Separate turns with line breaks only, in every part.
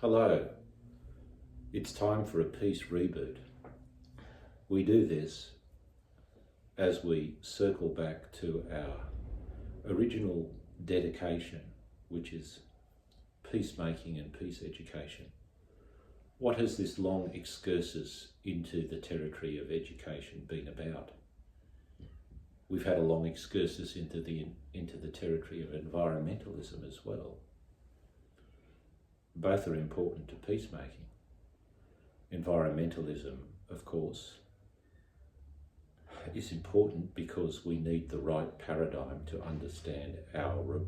Hello, it's time for a peace reboot. We do this as we circle back to our original dedication, which is peacemaking and peace education. What has this long excursus into the territory of education been about? We've had a long excursus into the territory of environmentalism as well. Both are important to peacemaking. Environmentalism, of course, is important because we need the right paradigm to understand our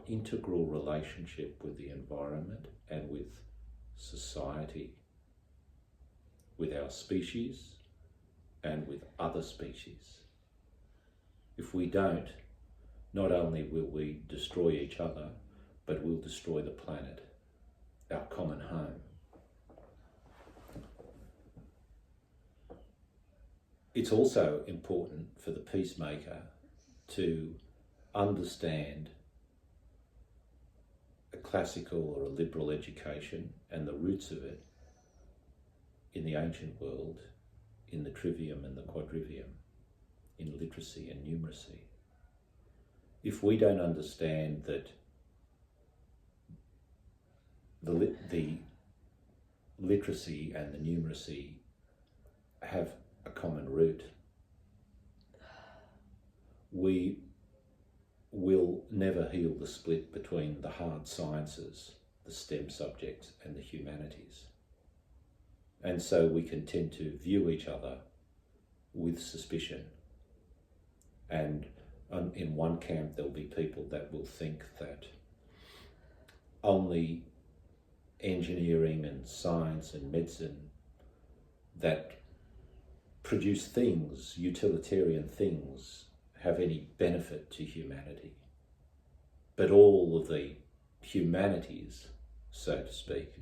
integral relationship with the environment and with society, with our species and with other species. If we don't, not only will we destroy each other, but we'll destroy the planet, our common home. It's also important for the peacemaker to understand a classical or a liberal education and the roots of it in the ancient world, in the trivium and the quadrivium, in literacy and numeracy. If we don't understand that the literacy and the numeracy have a common root, we will never heal the split between the hard sciences, the STEM subjects, and the humanities. And so we can tend to view each other with suspicion. And in one camp, there'll be people that will think that only engineering and science and medicine that produce things, utilitarian things, have any benefit to humanity. But all of the humanities, so to speak,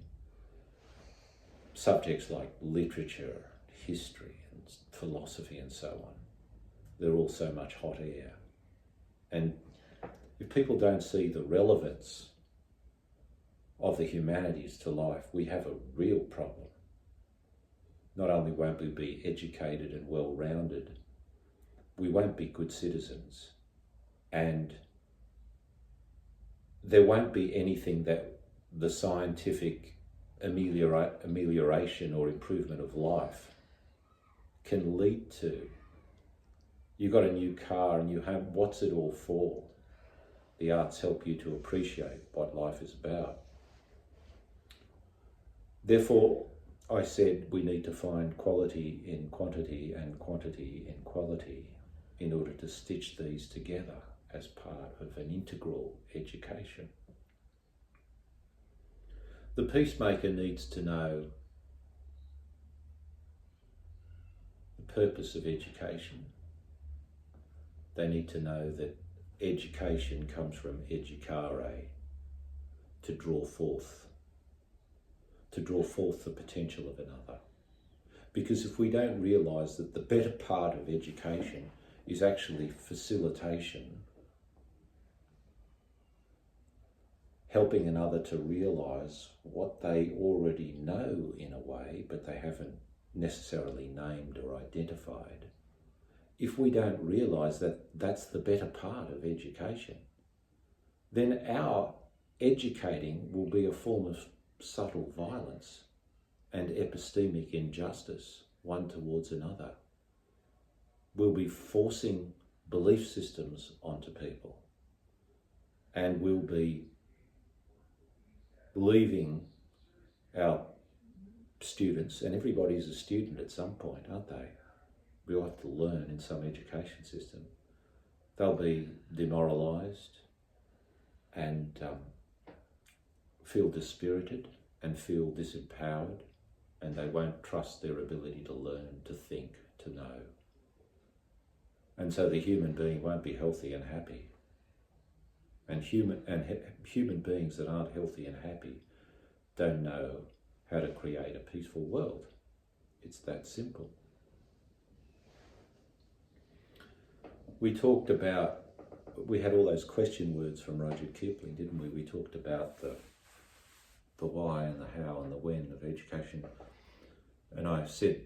subjects like literature, history and philosophy and so on, they're all so much hot air. And if people don't see the relevance of the humanities to life, we have a real problem. Not only won't we be educated and well-rounded, we won't be good citizens, and there won't be anything that the scientific amelioration or improvement of life can lead to. You got a new car and you have, what's it all for? The arts help you to appreciate what life is about. Therefore, I said we need to find quality in quantity and quantity in quality in order to stitch these together as part of an integral education. The peacemaker needs to know the purpose of education. They need to know that education comes from educare, to draw forth the potential of another. Because if we don't realise that the better part of education is actually facilitation, helping another to realise what they already know in a way, but they haven't necessarily named or identified. If we don't realise that that's the better part of education, then our educating will be a form of subtle violence and epistemic injustice, one towards another. We'll be forcing belief systems onto people, and we'll be leaving our students, and everybody's a student at some point, aren't they? We all have to learn in some education system. They'll be demoralised and feel dispirited and feel disempowered, and they won't trust their ability to learn, to think, to know. And so the human being won't be healthy and happy. And human beings that aren't healthy and happy don't know how to create a peaceful world. It's that simple. We talked about, we had all those question words from Rudyard Kipling, didn't we? We talked about the the why and the how and the when of education. And I said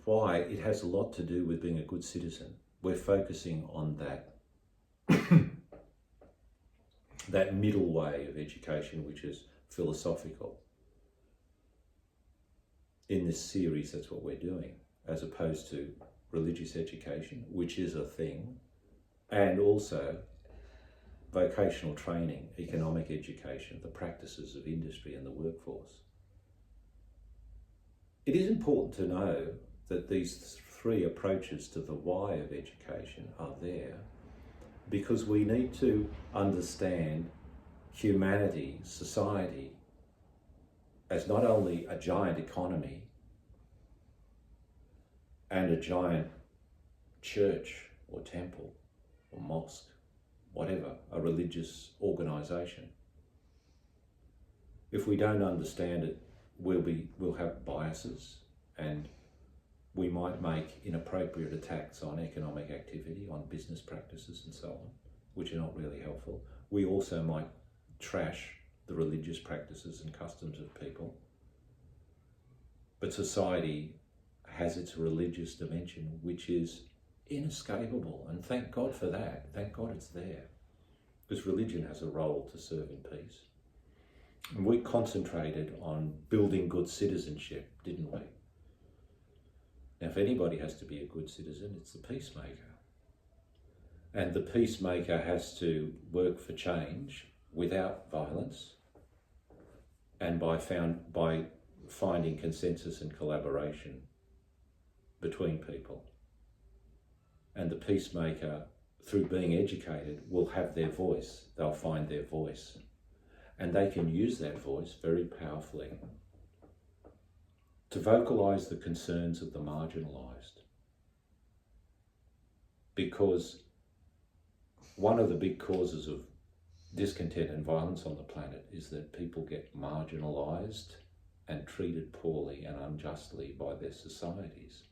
why it has a lot to do with being a good citizen. We're focusing on that that middle way of education, which is philosophical. In this series, that's what we're doing, as opposed to religious education, which is a thing, and also vocational training, economic education, the practices of industry and the workforce. It is important to know that these three approaches to the why of education are there because we need to understand humanity, society, as not only a giant economy and a giant church or temple or mosque, whatever, a religious organisation. If we don't understand it, we'll have biases, and we might make inappropriate attacks on economic activity, on business practices and so on, which are not really helpful. We also might trash the religious practices and customs of people. But society has its religious dimension, which is inescapable, and thank God for that. Thank God it's there, because religion has a role to serve in peace. And we concentrated on building good citizenship, didn't we? Now, if anybody has to be a good citizen, it's the peacemaker. And the peacemaker has to work for change without violence and by finding consensus and collaboration between people. And the peacemaker, through being educated, will have their voice. They'll find their voice. And they can use that voice very powerfully to vocalise the concerns of the marginalised. Because one of the big causes of discontent and violence on the planet is that people get marginalised and treated poorly and unjustly by their societies.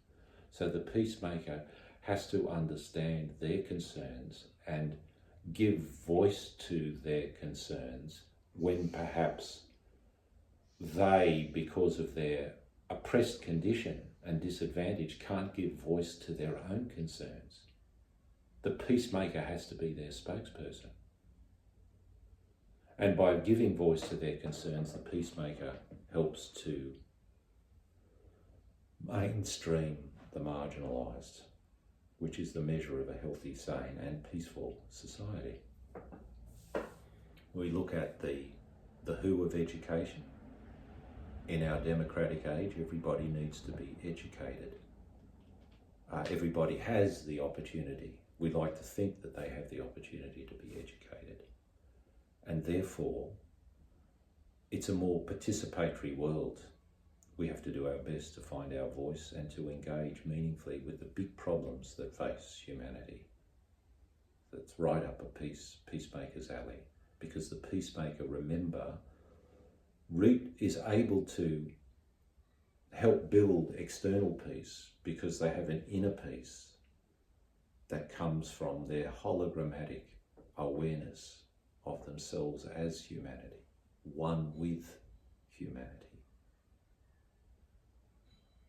So the peacemaker has to understand their concerns and give voice to their concerns when perhaps they, because of their oppressed condition and disadvantage, can't give voice to their own concerns. The peacemaker has to be their spokesperson. And by giving voice to their concerns, the peacemaker helps to mainstream the marginalised, which is the measure of a healthy, sane and peaceful society. We look at the who of education. In our democratic age, everybody needs to be educated. Everybody has the opportunity. We like to think that they have the opportunity to be educated. And therefore, it's a more participatory world. We have to do our best to find our voice and to engage meaningfully with the big problems that face humanity. That's right up a peacemaker's alley, because the peacemaker, remember, is able to help build external peace because they have an inner peace that comes from their hologrammatic awareness of themselves as humanity, one with humanity.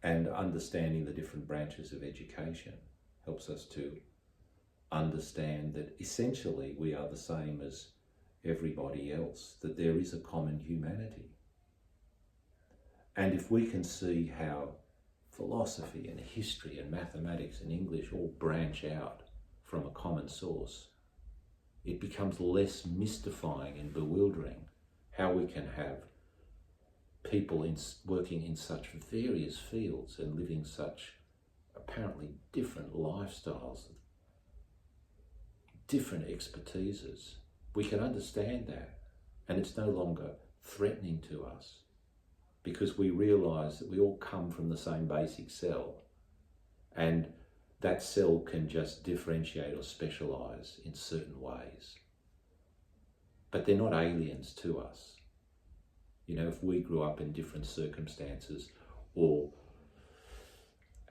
And understanding the different branches of education helps us to understand that essentially we are the same as everybody else, that there is a common humanity. And if we can see how philosophy and history and mathematics and English all branch out from a common source, it becomes less mystifying and bewildering how we can have people working in such various fields and living such apparently different lifestyles, different expertises. We can understand that, and it's no longer threatening to us because we realise that we all come from the same basic cell, and that cell can just differentiate or specialise in certain ways. But they're not aliens to us. You know, if we grew up in different circumstances or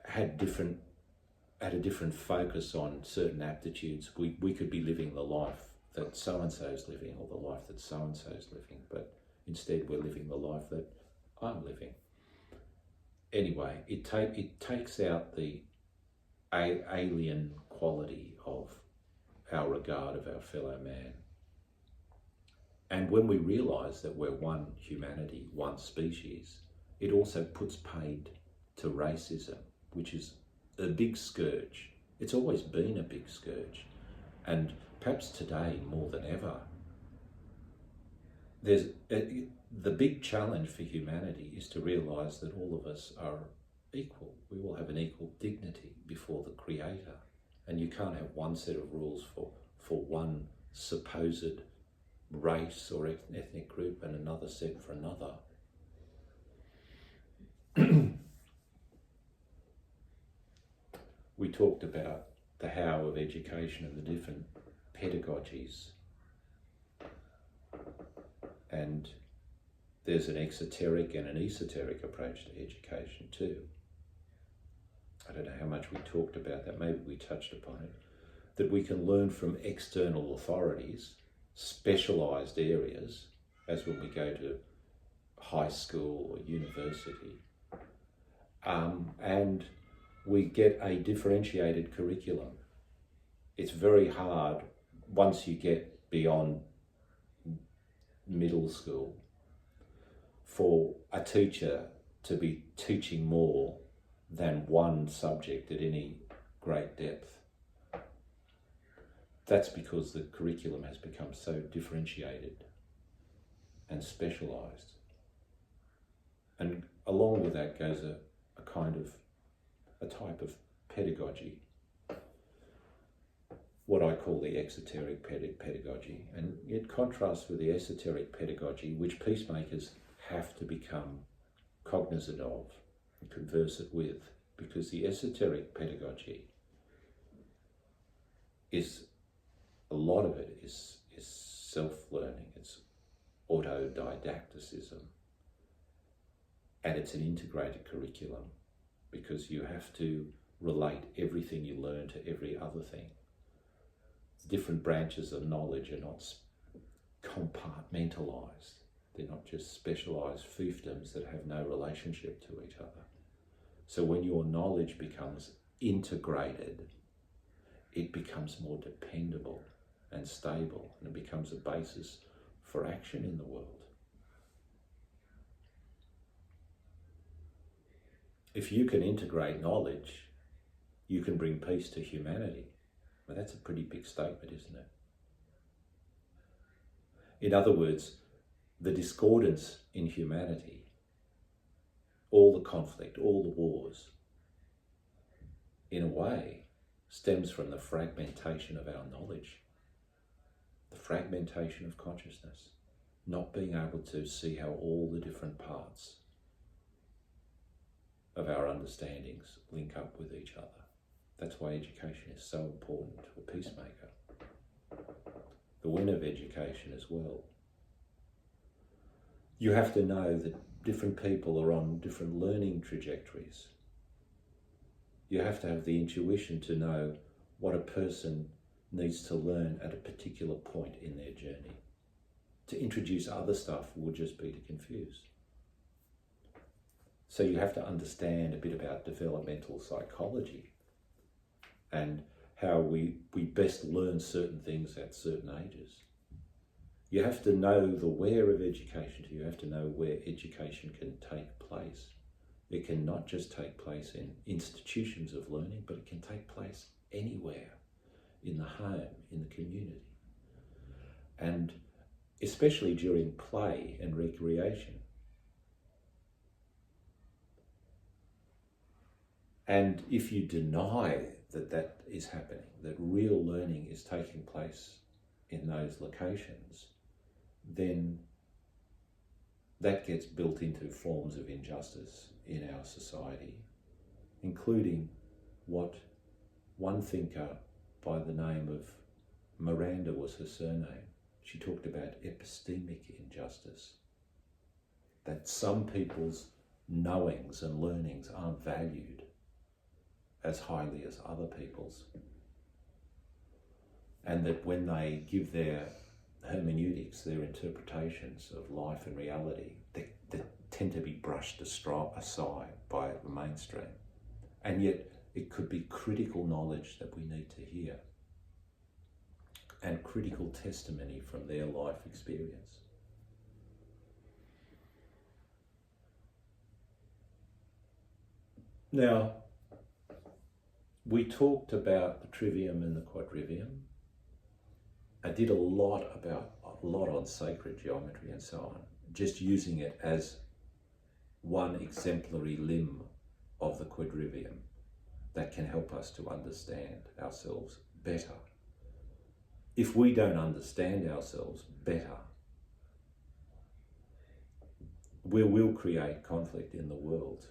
had a different focus on certain aptitudes, we could be living the life that so-and-so's living or the life that so-and-so's living. But Instead, we're living the life that I'm living. Anyway, it takes out the alien quality of our regard of our fellow man. And when we realise that we're one humanity, one species, it also puts paid to racism, which is a big scourge. It's always been a big scourge. And perhaps today more than ever, the big challenge for humanity is to realise that all of us are equal. We all have an equal dignity before the Creator. And you can't have one set of rules for one supposed race or ethnic group and another set for another. We talked about the how of education and the different pedagogies. And there's an exoteric and an esoteric approach to education too. I don't know how much we talked about that, maybe we touched upon it, that we can learn from external authorities, specialised areas, as when we go to high school or university, and we get a differentiated curriculum. It's very hard once you get beyond middle school for a teacher to be teaching more than one subject at any great depth. That's because the curriculum has become so differentiated and specialised. And along with that goes a type of pedagogy, what I call the exoteric pedagogy. And it contrasts with the esoteric pedagogy, which peacemakers have to become cognizant of and conversant with, because the esoteric pedagogy is, a lot of it is self-learning, it's autodidacticism, and it's an integrated curriculum, because you have to relate everything you learn to every other thing. Different branches of knowledge are not compartmentalised. They're not just specialised fiefdoms that have no relationship to each other. So when your knowledge becomes integrated, it becomes more dependable and stable, and it becomes a basis for action in the world. If you can integrate knowledge, you can bring peace to humanity. Well, that's a pretty big statement, isn't it? In other words, the discordance in humanity, all the conflict, all the wars, in a way, stems from the fragmentation of our knowledge, the fragmentation of consciousness, not being able to see how all the different parts of our understandings link up with each other. That's why education is so important to a peacemaker. The win of education as well. You have to know that different people are on different learning trajectories. You have to have the intuition to know what a person needs to learn at a particular point in their journey. To introduce other stuff would just be to confuse. So you have to understand a bit about developmental psychology and how we best learn certain things at certain ages. You have to know the where of education. You have to know where education can take place. It can not just take place in institutions of learning, but it can take place anywhere, in the home, in the community. And especially during play and recreation. And if you deny that that is happening, that real learning is taking place in those locations, then that gets built into forms of injustice in our society, including what one thinker by the name of Miranda was her surname. She talked about epistemic injustice, that some people's knowings and learnings aren't valued as highly as other people's, and that when they give their hermeneutics, their interpretations of life and reality, that tend to be brushed aside by the mainstream. And yet it could be critical knowledge that we need to hear, and critical testimony from their life experience. Now, we talked about the trivium and the quadrivium. I did a lot on sacred geometry and so on, just using it as one exemplary limb of the quadrivium that can help us to understand ourselves better. If we don't understand ourselves better, we will create conflict in the world,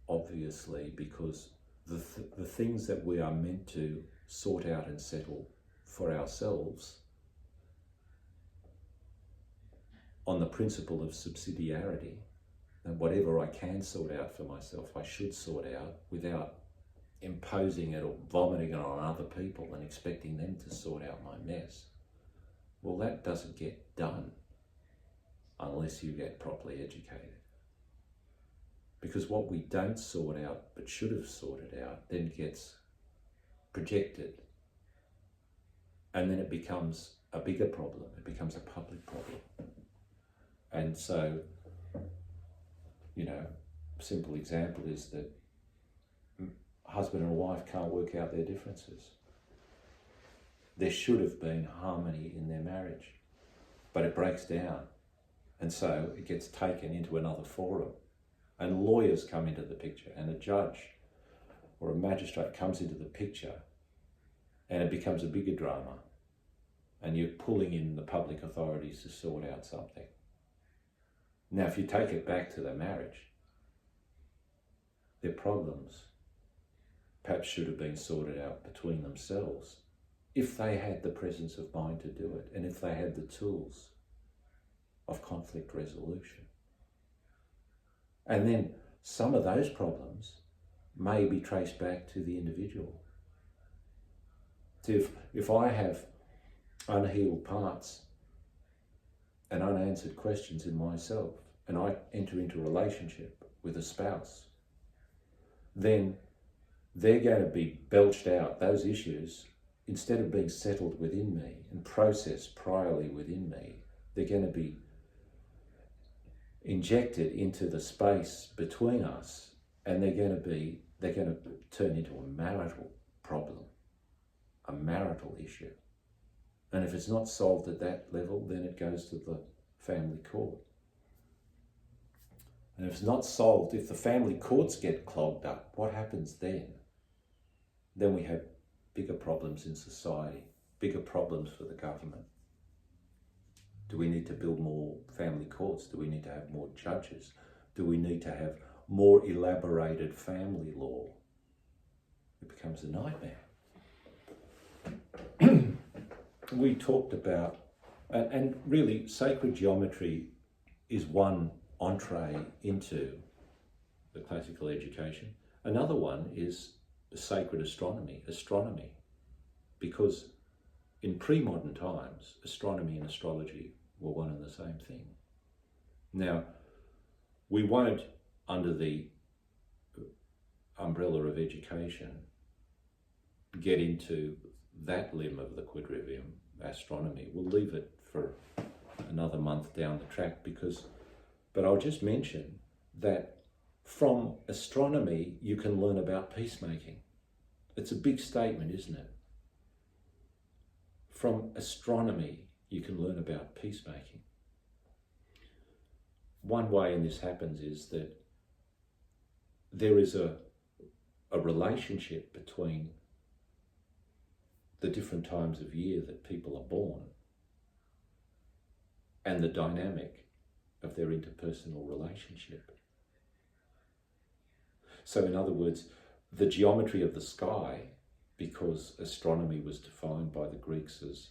obviously, because the things that we are meant to sort out and settle for ourselves on the principle of subsidiarity, and whatever I can sort out for myself, I should sort out without imposing it or vomiting it on other people and expecting them to sort out my mess. Well, that doesn't get done unless you get properly educated. Because what we don't sort out but should have sorted out then gets projected, and then it becomes a bigger problem. It becomes a public problem. And so, simple example is that husband and wife can't work out their differences. There should have been harmony in their marriage, but it breaks down. And so it gets taken into another forum, and lawyers come into the picture, and a judge or a magistrate comes into the picture, and it becomes a bigger drama, and you're pulling in the public authorities to sort out something. Now, if you take it back to the marriage, their problems perhaps should have been sorted out between themselves if they had the presence of mind to do it, and if they had the tools of conflict resolution. And then some of those problems may be traced back to the individual. So if I have unhealed parts and unanswered questions in myself, and I enter into a relationship with a spouse, then they're going to be belched out, those issues, instead of being settled within me and processed priorly within me, they're going to be injected into the space between us, and they're going to turn into a marital problem, a marital issue. And if it's not solved at that level, then it goes to the family court. And if it's not solved, if the family courts get clogged up, what happens then? Then we have bigger problems in society, bigger problems for the government. Do we need to build more family courts? Do we need to have more judges? Do we need to have more elaborated family law? It becomes a nightmare. We talked about, and really sacred geometry is one entree into the classical education. Another one is sacred astronomy, because in pre-modern times, astronomy and astrology were one and the same thing. Now, we won't, under the umbrella of education, get into that limb of the quadrivium, astronomy. We'll leave it for another month down the track, but I'll just mention that from astronomy, you can learn about peacemaking. It's a big statement, isn't it? From astronomy, you can learn about peacemaking. One way in this happens is that there is a relationship between the different times of year that people are born and the dynamic of their interpersonal relationship. So in other words, the geometry of the sky, because astronomy was defined by the Greeks as,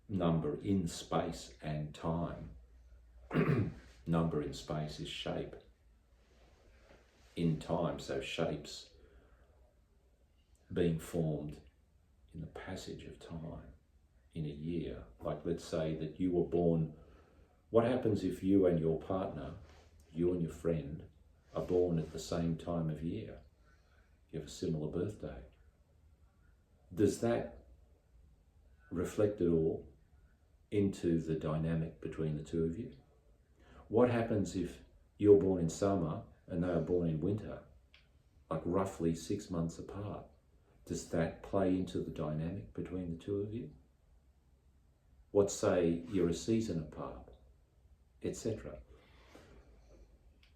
number in space and time. Number in space is shape in time, so shapes being formed in the passage of time. in a year. Like, let's say that you were born, what happens if you and your partner, you and your friend, are born at the same time of year? You have a similar birthday. Does that reflect at all into the dynamic between the two of you? What happens if you're born in summer and they are born in winter, like roughly 6 months apart? Does that play into the dynamic between the two of you? What say you're a season apart, etc.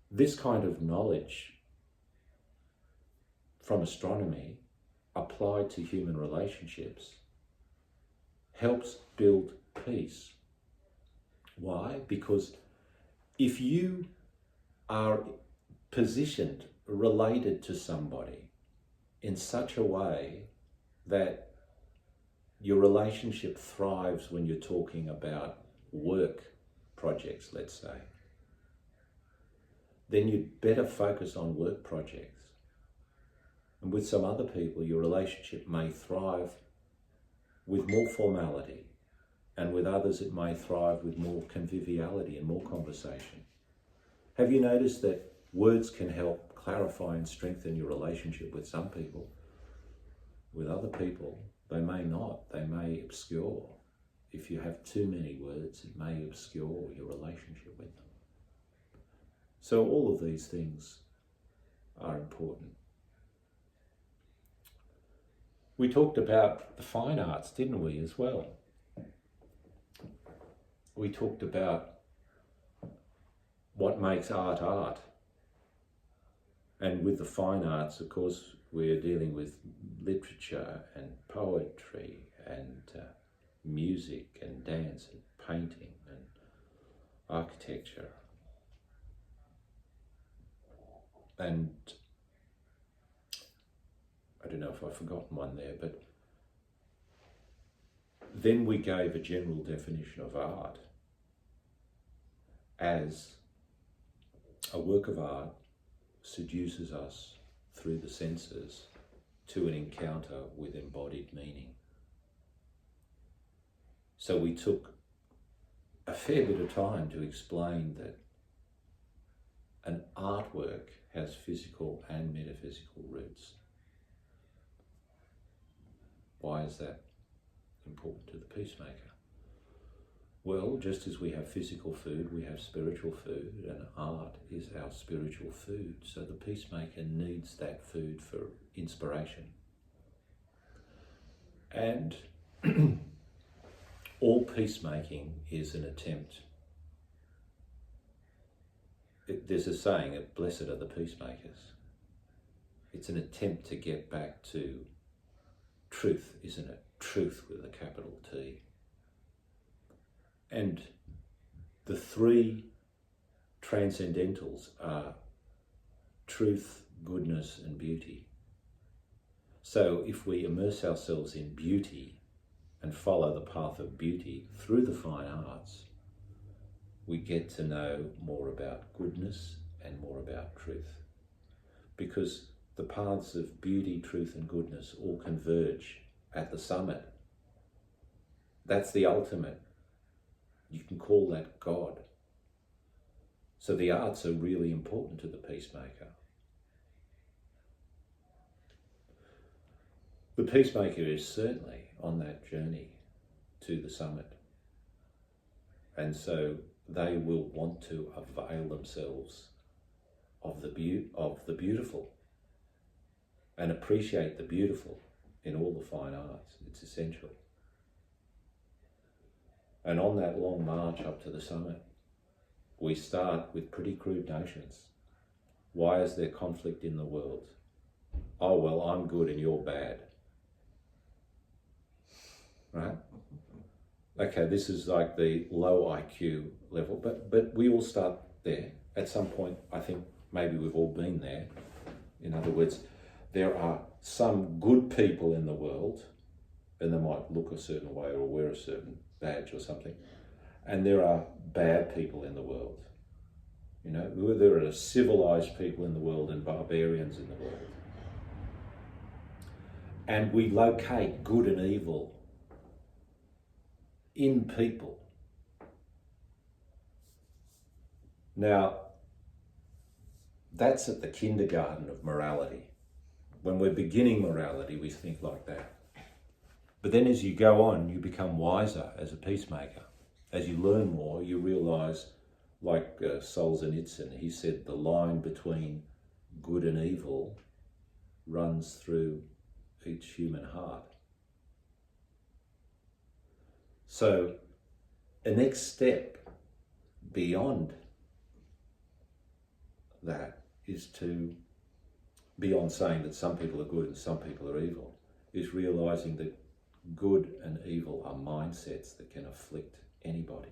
This kind of knowledge from astronomy applied to human relationships helps build peace. Why? Because if you are positioned, related to somebody in such a way that your relationship thrives when you're talking about work projects, let's say, then you'd better focus on work projects. And with some other people, your relationship may thrive with more formality, and with others it may thrive with more conviviality and more conversation. Have you noticed that words can help clarify and strengthen your relationship with some people? With other people, they may not. They may obscure. If you have too many words, it may obscure your relationship with them. So all of these things are important. We talked about the fine arts, didn't we, as well? We talked about what makes art art. And with the fine arts, of course, we're dealing with literature and poetry and music and dance and painting and architecture. And I don't know if I've forgotten one there, but then we gave a general definition of art as a work of art seduces us through the senses to an encounter with embodied meaning. So we took a fair bit of time to explain that an artwork has physical and metaphysical roots. Why is that important to the peacemaker? Well, just as we have physical food, we have spiritual food, and art is our spiritual food. So the peacemaker needs that food for inspiration. And all peacemaking is an attempt. There's a saying, blessed are the peacemakers. It's an attempt to get back to truth, isn't it? Truth with a capital T. And the three transcendentals are truth, goodness, and beauty. So if we immerse ourselves in beauty and follow the path of beauty through the fine arts, we get to know more about goodness and more about truth. Because the paths of beauty, truth, and goodness all converge at the summit. That's the ultimate. You can call that God. So the arts are really important to the peacemaker. The peacemaker is certainly on that journey to the summit. And so they will want to avail themselves of the beautiful and appreciate the beautiful in all the fine arts. It's essential. And on that long march up to the summit, we start with pretty crude notions. Why is there conflict in the world? Oh, well, I'm good and you're bad. Right? Okay, this is like the low IQ level, but we all start there. At some point, I think maybe we've all been there. In other words, there are some good people in the world, and they might look a certain way or wear a certain badge or something, and there are bad people in the world. You know, there are civilized people in the world and barbarians in the world. And we locate good and evil in people. Now, that's at the kindergarten of morality. When we're beginning morality, we think like that. But then as you go on, you become wiser as a peacemaker. As you learn more, you realise, like Solzhenitsyn, he said the line between good and evil runs through each human heart. So a next step beyond that is to, beyond saying that some people are good and some people are evil, is realising that good and evil are mindsets that can afflict anybody.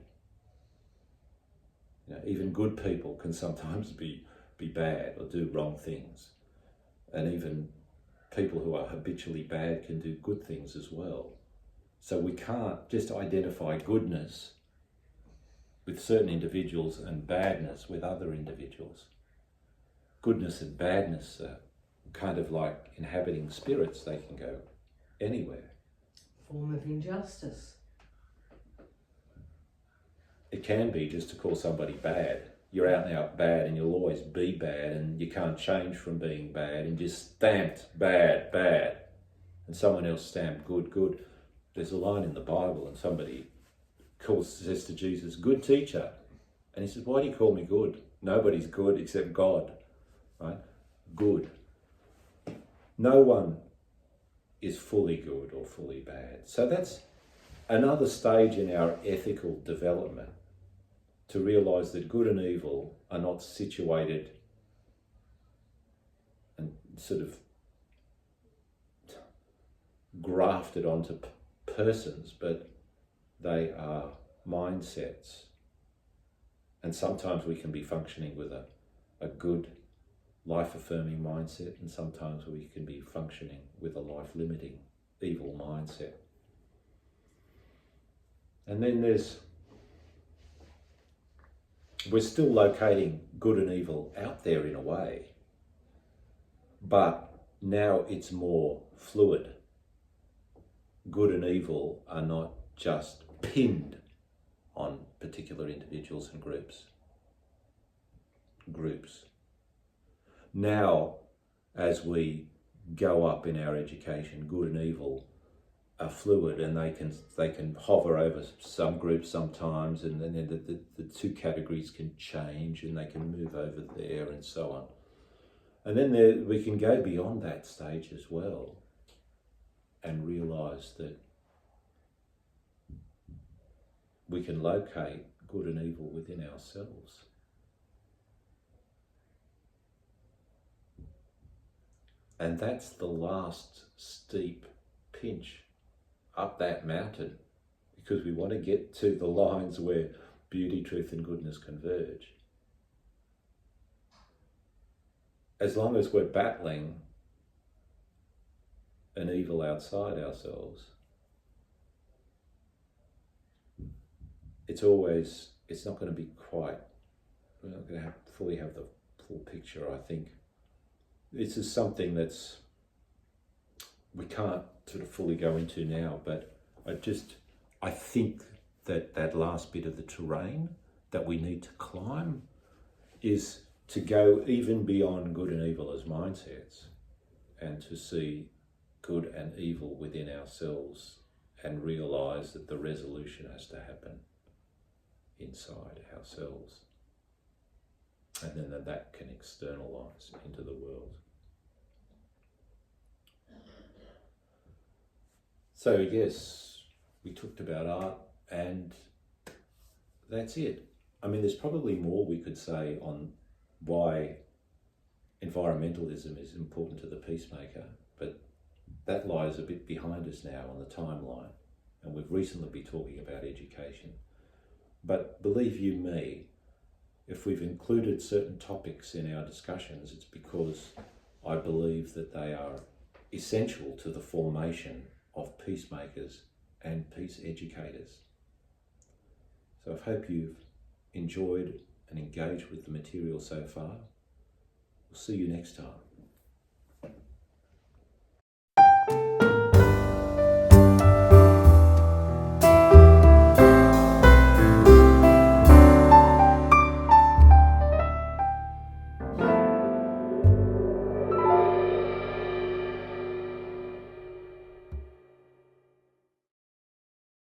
You know, even good people can sometimes be bad or do wrong things. And even people who are habitually bad can do good things as well. So we can't just identify goodness with certain individuals and badness with other individuals. Goodness and badness are kind of like inhabiting spirits. They can go anywhere.
Form of injustice.
It can be just to call somebody bad. You're out and out bad and you'll always be bad and you can't change from being bad and just stamped bad, bad. And someone else stamped good, good. There's a line in the Bible and somebody says to Jesus, good teacher. And he says, why do you call me good? Nobody's good except God, right? Good. No one is fully good or fully bad. So that's another stage in our ethical development, to realise that good and evil are not situated and sort of grafted onto persons, but they are mindsets. And sometimes we can be functioning with a good, life-affirming mindset, and sometimes we can be functioning with a life-limiting, evil mindset. And then we're still locating good and evil out there in a way, but now it's more fluid. Good and evil are not just pinned on particular individuals and groups. Now, as we go up in our education, good and evil are fluid, and they can hover over some groups sometimes, and then the two categories can change and they can move over there and so on. And then we can go beyond that stage as well and realise that we can locate good and evil within ourselves. And that's the last steep pinch up that mountain, because we want to get to the lines where beauty, truth and goodness converge. As long as we're battling an evil outside ourselves, it's not going to be quite, we're not going to fully have the full picture, I think. This is something that's, we can't sort of fully go into now, but I think that last bit of the terrain that we need to climb is to go even beyond good and evil as mindsets, and to see good and evil within ourselves and realise that the resolution has to happen inside ourselves. And then that can externalise into the world. So yes, we talked about art, and that's it. I mean, there's probably more we could say on why environmentalism is important to the peacemaker, but that lies a bit behind us now on the timeline, and we've recently been talking about education. But believe you me, if we've included certain topics in our discussions, it's because I believe that they are essential to the formation of peacemakers and peace educators. So I hope you've enjoyed and engaged with the material so far. We'll see you next time.